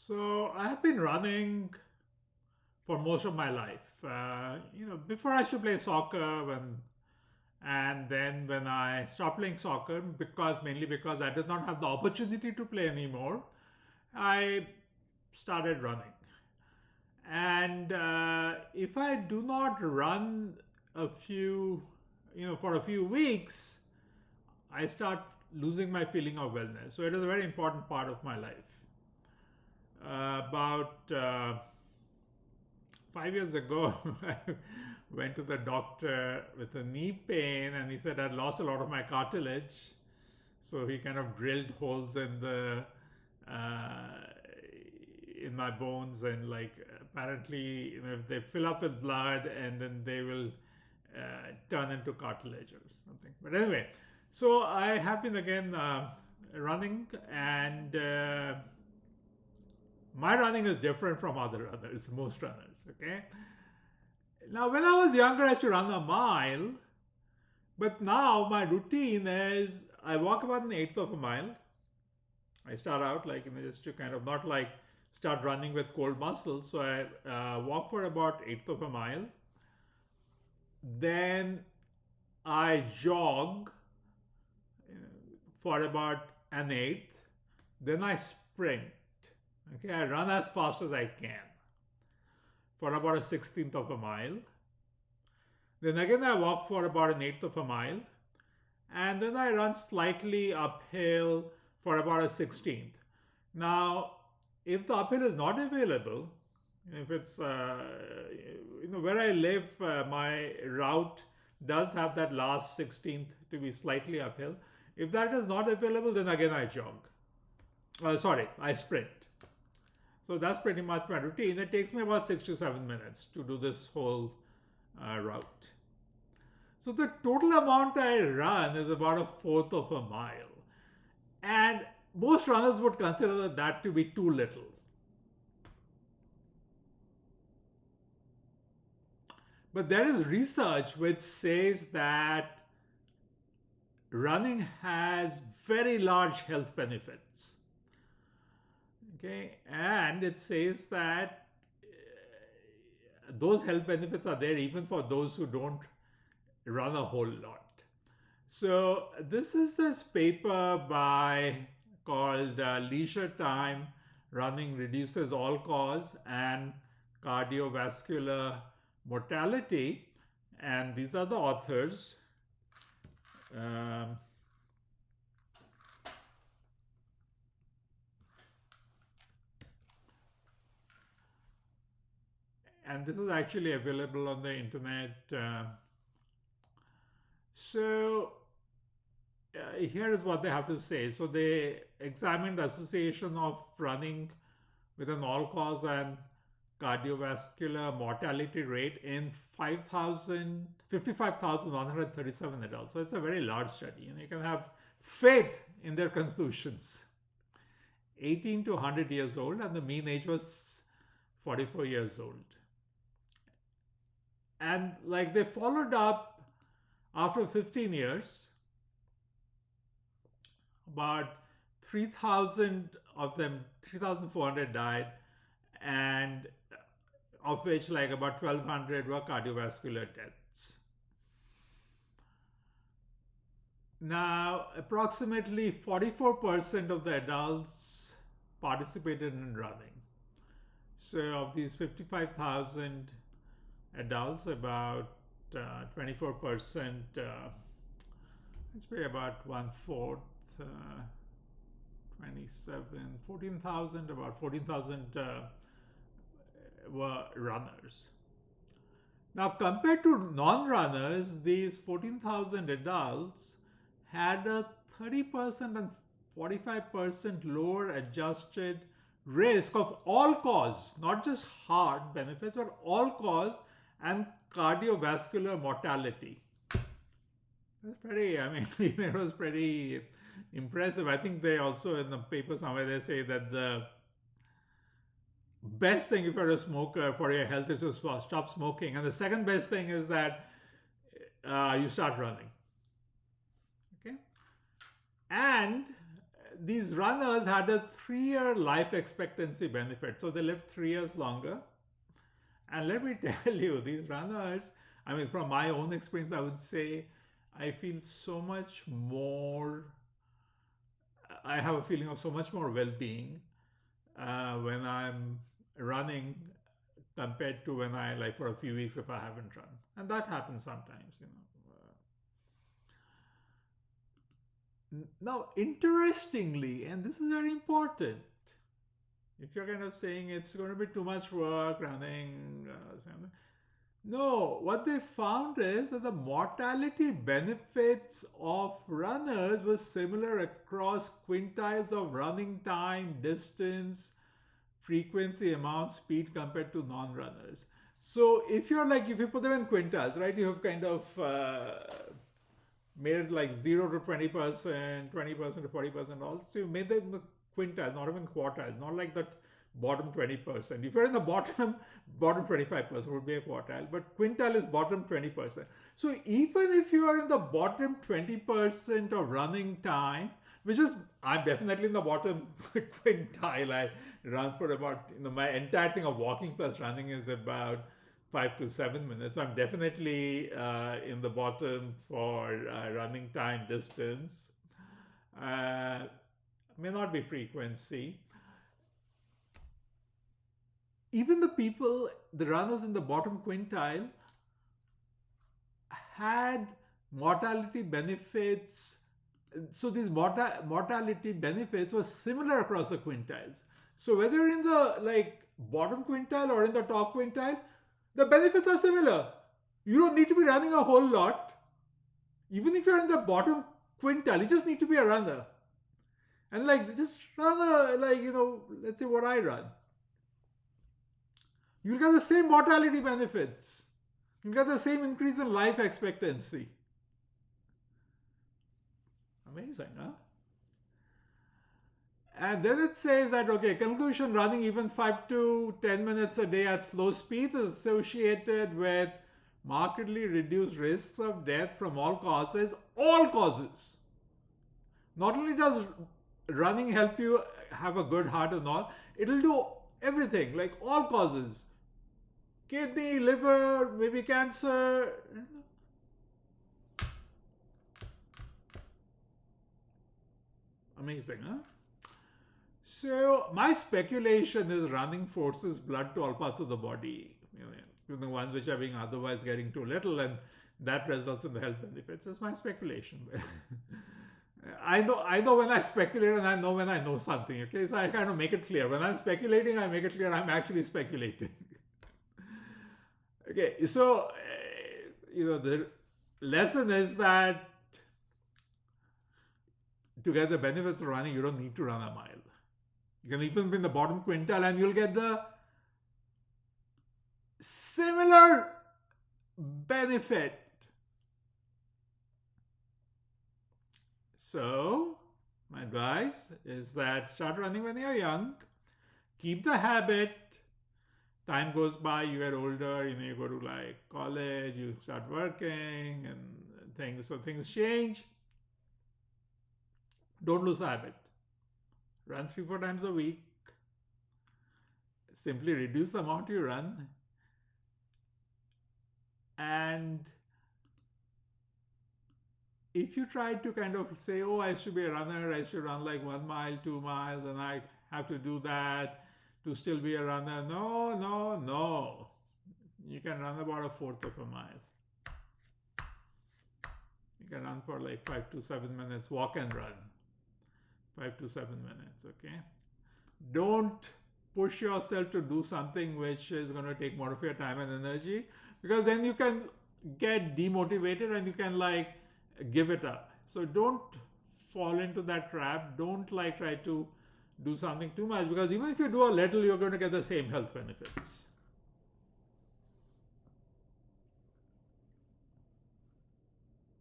So I have been running for most of my life. Before I used to play soccer, and then when I stopped playing soccer, mainly because I did not have the opportunity to play anymore, I started running. And if I do not run for a few weeks, I start losing my feeling of wellness. So it is a very important part of my life. About 5 years ago, I went to the doctor with a knee pain, and he said I'd lost a lot of my cartilage. So he kind of drilled holes uh, in my bones, and like apparently, they fill up with blood, and then they will turn into cartilage or something. But anyway, so I have been again running, and my running is different from other runners, most runners. Okay. Now, when I was younger, I used to run a mile, but now my routine is I walk about an eighth of a mile. I start out like just to kind of not like start running with cold muscles. So I walk for about eighth of a mile. Then I jog for about an eighth. Then I sprint. Okay, I run as fast as I can for about a sixteenth of a mile. Then again, I walk for about an eighth of a mile. And then I run slightly uphill for about a sixteenth. Now, if the uphill is not available, if it's, where I live, my route does have that last sixteenth to be slightly uphill. If that is not available, then again I jog. I sprint. So that's pretty much my routine. It takes me about 6 to 7 minutes to do this whole route. So the total amount I run is about a fourth of a mile. And most runners would consider that to be too little. But there is research which says that running has very large health benefits. Okay, and it says that those health benefits are there even for those who don't run a whole lot. So this is this paper called Leisure Time Running Reduces All Cause and Cardiovascular Mortality, and these are the authors. And this is actually available on the internet. Here is what they have to say. So they examined the association of running with an all-cause and cardiovascular mortality rate in 55,137 adults. So it's a very large study, and you can have faith in their conclusions. 18 to 100 years old, and the mean age was 44 years old. And like they followed up after 15 years, about 3,000 of them, 3,400 died, and of which like about 1,200 were cardiovascular deaths. Now, approximately 44% of the adults participated in running. So of these 55,000 adults, about 24%, let's say about one-fourth, 14,000, about 14,000 were runners. Now, compared to non-runners, these 14,000 adults had a 30% and 45% lower adjusted risk of all cause, not just heart benefits, but all cause and cardiovascular mortality. That's pretty, it was pretty impressive. I think they also, in the paper somewhere, they say that the best thing if you're a smoker for your health is to stop smoking. And the second best thing is that you start running. Okay? And these runners had a 3-year life expectancy benefit. So they lived 3 years longer. And let me tell you, these runners, I mean, from my own experience, I would say I feel so much more, I have a feeling of so much more well-being when I'm running compared to when I, like for a few weeks if I haven't run. And that happens sometimes, you know. Now, interestingly, and this is very important, if you're kind of saying it's going to be too much work running, no, what they found is that the mortality benefits of runners was similar across quintiles of running time, distance, frequency, amount, speed compared to non-runners. So if you put them in quintiles, right, you have kind of made it like 0 to 20%, 20% to 40% all. So you made them quintile, not even quartile, not like that bottom 20%. If you're in the bottom 25% would be a quartile, but quintile is bottom 20%. So even if you are in the bottom 20% of running time, which is, I'm definitely in the bottom quintile. I run for about, my entire thing of walking plus running is about 5 to 7 minutes. So I'm definitely in the bottom for running time, distance. May not be frequency. Even the runners in the bottom quintile had mortality benefits. So these mortality benefits were similar across the quintiles. So whether you're in the bottom quintile or in the top quintile, the benefits are similar. You don't need to be running a whole lot. Even if you're in the bottom quintile, you just need to be a runner. And just run let's say what I run. You'll get the same mortality benefits. You'll get the same increase in life expectancy. Amazing, huh? And then it says that, okay, conclusion, running even 5 to 10 minutes a day at slow speeds is associated with markedly reduced risks of death from all causes. All causes. Not only does running help you have a good heart and all, it'll do everything, like all causes. Kidney, liver, maybe cancer. Amazing, huh? So my speculation is running forces blood to all parts of the body, the ones which are being otherwise getting too little, and that results in the health benefits. That's my speculation. I know when I speculate, and I know when I know something. Okay, so I kind of make it clear. When I'm speculating, I make it clear I'm actually speculating. Okay, so the lesson is that to get the benefits of running, you don't need to run a mile. You can even be in the bottom quintile and you'll get the similar benefit. So, my advice is that start running when you're young, keep the habit. Time goes by, you get older, you go to college, you start working and things, so things change. Don't lose the habit. Run 3-4 times a week. Simply reduce the amount you run. And if you try to kind of say, oh, I should be a runner, I should run 1 mile, 2 miles, and I have to do that to still be a runner. No. You can run about 1/4 of a mile. You can run for 5 to 7 minutes, walk and run. 5 to 7 minutes, okay? Don't push yourself to do something which is going to take more of your time and energy, because then you can get demotivated and you can give it up. So don't fall into that trap. Don't try to do something too much, because even if you do a little, you're going to get the same health benefits.